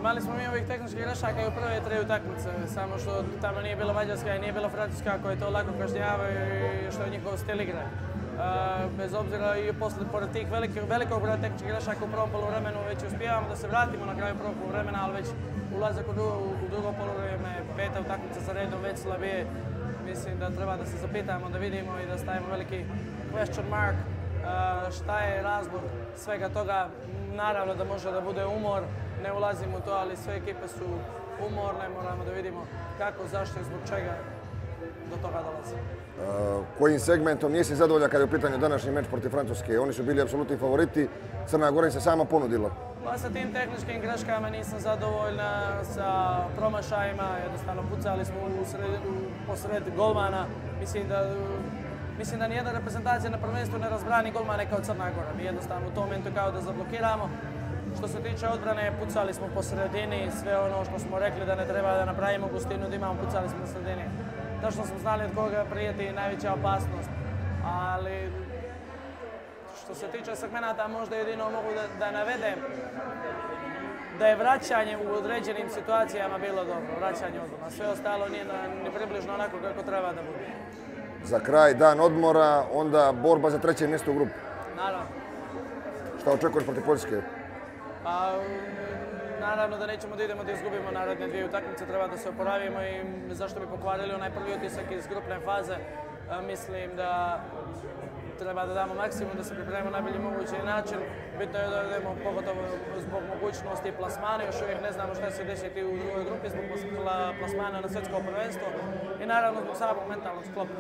Imali smo mi ovih tehničkih grešaka i u prve tri utakmice, samo što tamo nije bila Mađarska i nije bila Francuska koji to lako kažnjavaju i što je njihov stil igre. Bez obzira i pored tih velikog broja tehničkih grešaka u prvom poluvremenu već uspijevamo da se vratimo na kraju prvog poluvremena, ali već ulazak u drugo poluvrijeme, peta utakmica za redom već slabije. Mislim da treba da se zapitamo, da vidimo i da stavimo veliki question mark šta je razlog svega toga. Naravno da može da bude umor, ne ulazim u to, ali sve ekipe su umorne, moramo da vidimo kako, zašto i zbog čega do toga dolazi. Kojim segmentom nisi zadovoljan kada je u pitanju današnji meč protiv Francuske? Oni su bili apsolutni favoriti, Crna Gora im se sama ponudila. Sa tim tehničkim greškama nisam zadovoljna, sa promašajima, jednostavno pucali smo posred golmana. Mislim da nijedna reprezentacija na prvenstvu ne razbrani golmane kao Crna Gora. Mi jednostavno u tom momentu kao da zablokiramo. Što se tiče odbrane, pucali smo po sredini, sve ono što smo rekli da ne treba da napravimo gustinu da imamo, pucali smo na sredini. Tačno smo znali od koga prijeti najveća opasnost, ali što se tiče segmenata možda jedino mogu da navedem da je vraćanje u određenim situacijama bilo dobro, vraćanje odmora. Sve ostalo nije ni približno onako kako treba da bude. Za kraj dan odmora, onda borba za treće mjesto u grupi. Naravno. Šta očekuješ protiv Poljske? Pa, naravno da nećemo da idemo da izgubimo naredne dvije utakmice, treba da se oporavimo i zašto bi pokvarili onaj prvi utisak iz grupne faze. Mislim da treba da damo maksimum, da se pripremimo na najbolji mogući način. Bitno je da idemo pogotovo zbog mogućnosti plasmana, još uvijek ne znamo šta će se desiti u drugoj grupi zbog plasmana na svjetsko prvenstvo i naravno zbog samog mentalnog sklopa.